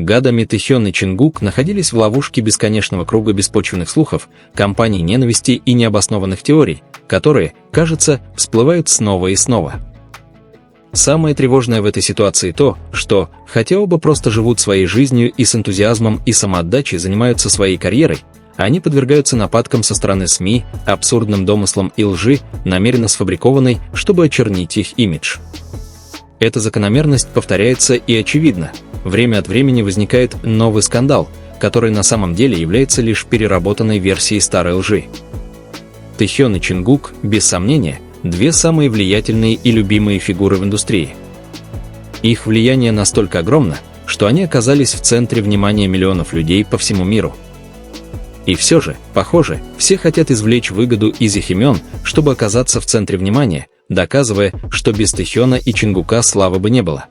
Гадами Тэхён и Чингук находились в ловушке бесконечного круга беспочвенных слухов, кампаний ненависти и необоснованных теорий, которые, кажется, всплывают снова и снова. Самое тревожное в этой ситуации то, что, хотя оба просто живут своей жизнью и с энтузиазмом и самоотдачей занимаются своей карьерой, они подвергаются нападкам со стороны СМИ, абсурдным домыслам и лжи, намеренно сфабрикованной, чтобы очернить их имидж. Эта закономерность повторяется и очевидна. Время от времени возникает новый скандал, который на самом деле является лишь переработанной версией старой лжи. Тэхён и Чингук, без сомнения, две самые влиятельные и любимые фигуры в индустрии. Их влияние настолько огромно, что они оказались в центре внимания миллионов людей по всему миру. И все же, похоже, все хотят извлечь выгоду из их имен, чтобы оказаться в центре внимания, доказывая, что без Тэхёна и Чингука славы бы не было.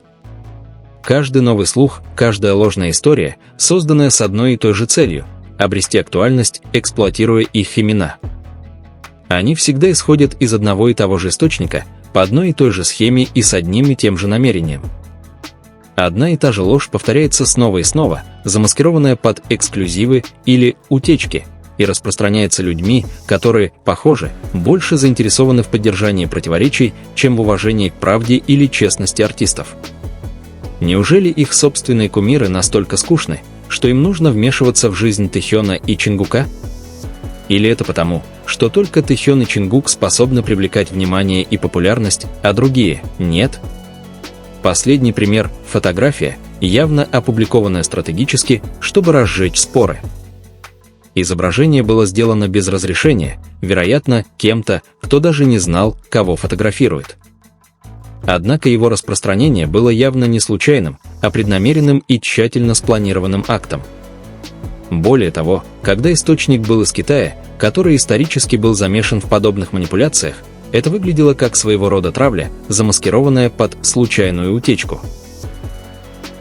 Каждый новый слух, каждая ложная история, созданная с одной и той же целью – обрести актуальность, эксплуатируя их имена. Они всегда исходят из одного и того же источника, по одной и той же схеме и с одним и тем же намерением. Одна и та же ложь повторяется снова и снова, замаскированная под эксклюзивы или утечки, и распространяется людьми, которые, похоже, больше заинтересованы в поддержании противоречий, чем в уважении к правде или честности артистов. Неужели их собственные кумиры настолько скучны, что им нужно вмешиваться в жизнь Тэхёна и Чингука? Или это потому, что только Тэхён и Чингук способны привлекать внимание и популярность, а другие – нет? Последний пример – фотография, явно опубликованная стратегически, чтобы разжечь споры. Изображение было сделано без разрешения, вероятно, кем-то, кто даже не знал, кого фотографирует. Однако его распространение было явно не случайным, а преднамеренным и тщательно спланированным актом. Более того, когда источник был из Китая, который исторически был замешан в подобных манипуляциях, это выглядело как своего рода травля, замаскированная под случайную утечку.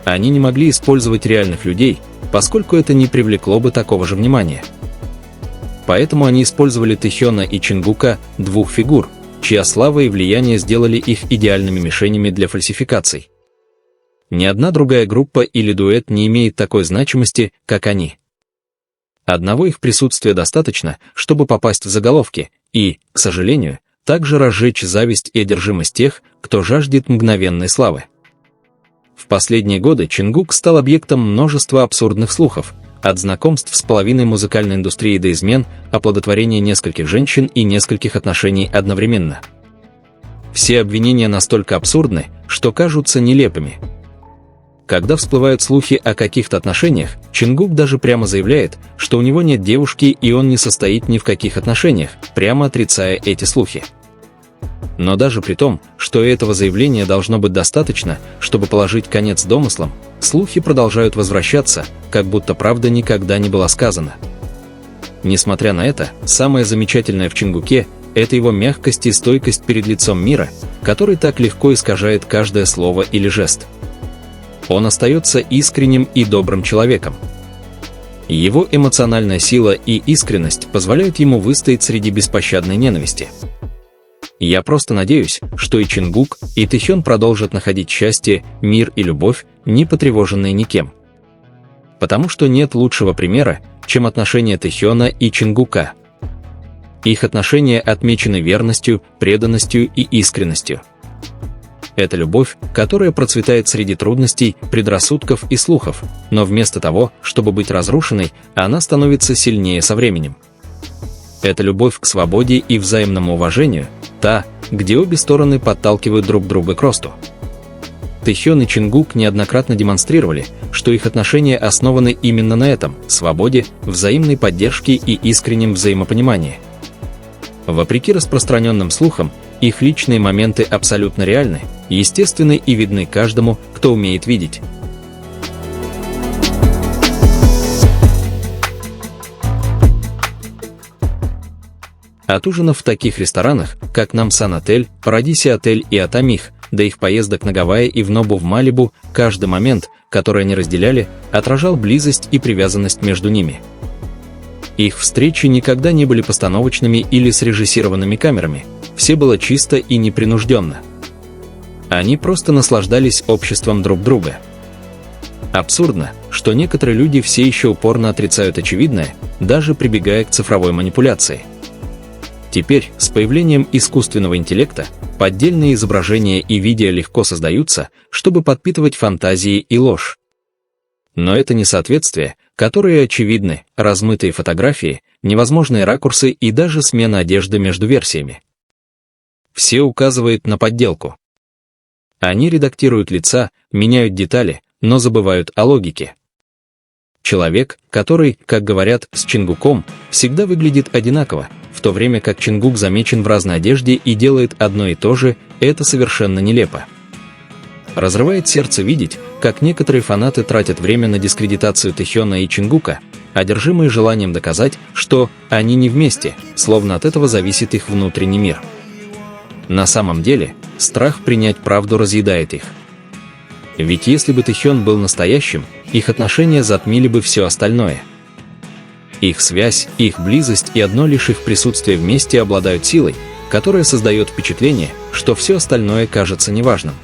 Они не могли использовать реальных людей, поскольку это не привлекло бы такого же внимания. Поэтому они использовали Тэхёна и Чингука, двух фигур, чья слава и влияние сделали их идеальными мишенями для фальсификаций. Ни одна другая группа или дуэт не имеет такой значимости, как они. Одного их присутствия достаточно, чтобы попасть в заголовки и, к сожалению, также разжечь зависть и одержимость тех, кто жаждет мгновенной славы. В последние годы Чингук стал объектом множества абсурдных слухов, от знакомств с половиной музыкальной индустрии до измен, оплодотворения нескольких женщин и нескольких отношений одновременно. Все обвинения настолько абсурдны, что кажутся нелепыми. Когда всплывают слухи о каких-то отношениях, Чингук даже прямо заявляет, что у него нет девушки и он не состоит ни в каких отношениях, прямо отрицая эти слухи. Но даже при том, что этого заявления должно быть достаточно, чтобы положить конец домыслам, слухи продолжают возвращаться, как будто правда никогда не была сказана. Несмотря на это, самое замечательное в Чингуке – это его мягкость и стойкость перед лицом мира, который так легко искажает каждое слово или жест. Он остается искренним и добрым человеком. Его эмоциональная сила и искренность позволяют ему выстоять среди беспощадной ненависти. Я просто надеюсь, что и Чингук, и Тэхён продолжат находить счастье, мир и любовь, не потревоженные никем. Потому что нет лучшего примера, чем отношения Тэхёна и Чингука. Их отношения отмечены верностью, преданностью и искренностью. Это любовь, которая процветает среди трудностей, предрассудков и слухов, но вместо того, чтобы быть разрушенной, она становится сильнее со временем. Это любовь к свободе и взаимному уважению, та, где обе стороны подталкивают друг друга к росту. Тэхён и Чингук неоднократно демонстрировали, что их отношения основаны именно на этом – свободе, взаимной поддержке и искреннем взаимопонимании. Вопреки распространенным слухам, их личные моменты абсолютно реальны, естественны и видны каждому, кто умеет видеть. От ужинов в таких ресторанах, как Намсан Отель, Парадиси Отель и Атамих, до их поездок на Гавайи и в Нобу в Малибу, каждый момент, который они разделяли, отражал близость и привязанность между ними. Их встречи никогда не были постановочными или срежиссированными камерами, все было чисто и непринужденно. Они просто наслаждались обществом друг друга. Абсурдно, что некоторые люди все еще упорно отрицают очевидное, даже прибегая к цифровой манипуляции. Теперь, с появлением искусственного интеллекта, поддельные изображения и видео легко создаются, чтобы подпитывать фантазии и ложь. Но это несоответствия, которые очевидны, размытые фотографии, невозможные ракурсы и даже смена одежды между версиями. Все указывает на подделку. Они редактируют лица, меняют детали, но забывают о логике. Человек, который, как говорят, с Чингуком, всегда выглядит одинаково, в то время как Чингук замечен в разной одежде и делает одно и то же, это совершенно нелепо. Разрывает сердце видеть, как некоторые фанаты тратят время на дискредитацию Тэхёна и Чингука, одержимые желанием доказать, что они не вместе, словно от этого зависит их внутренний мир. На самом деле, страх принять правду разъедает их. Ведь если бы Тэхён был настоящим, их отношения затмили бы все остальное. Их связь, их близость и одно лишь их присутствие вместе обладают силой, которая создает впечатление, что все остальное кажется неважным.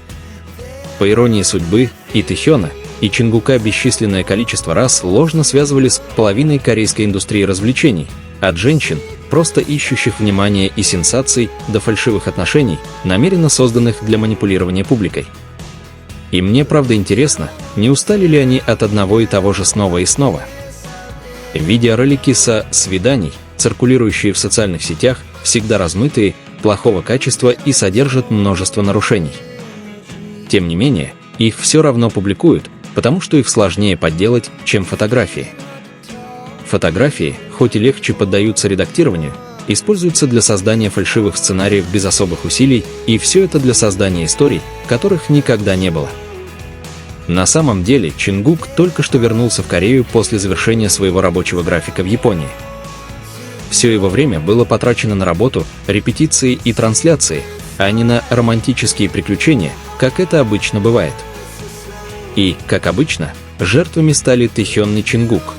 По иронии судьбы, и Тэхёна, и Чингука бесчисленное количество раз ложно связывали с половиной корейской индустрии развлечений, от женщин, просто ищущих внимания и сенсаций, до фальшивых отношений, намеренно созданных для манипулирования публикой. И мне правда интересно, не устали ли они от одного и того же снова и снова. Видеоролики со свиданий, циркулирующие в социальных сетях, всегда размытые, плохого качества и содержат множество нарушений. Тем не менее, их все равно публикуют, потому что их сложнее подделать, чем фотографии. Фотографии, хоть и легче поддаются редактированию, используются для создания фальшивых сценариев без особых усилий, и все это для создания историй, которых никогда не было. На самом деле, Чингук только что вернулся в Корею после завершения своего рабочего графика в Японии. Все его время было потрачено на работу, репетиции и трансляции, а не на романтические приключения, как это обычно бывает. И, как обычно, жертвами стали Тэхён и Чингук.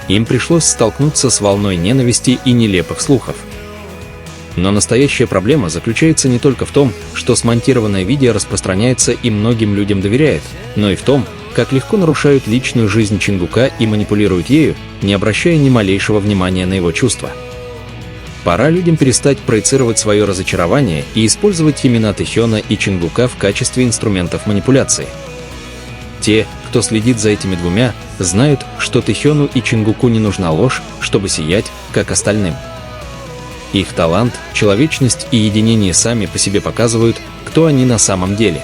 Им пришлось столкнуться с волной ненависти и нелепых слухов. Но настоящая проблема заключается не только в том, что смонтированное видео распространяется и многим людям доверяет, но и в том, как легко нарушают личную жизнь Чингука и манипулируют ею, не обращая ни малейшего внимания на его чувства. Пора людям перестать проецировать свое разочарование и использовать имена Тэхёна и Чингука в качестве инструментов манипуляции. Те, кто следит за этими двумя, знают, что Тэхёну и Чингуку не нужна ложь, чтобы сиять, как остальным. Их талант, человечность и единение сами по себе показывают, кто они на самом деле.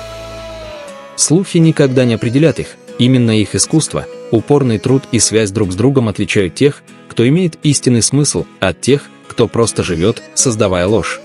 Слухи никогда не определят их, именно их искусство, упорный труд и связь друг с другом отличают тех, кто имеет истинный смысл, от тех, кто просто живет, создавая ложь.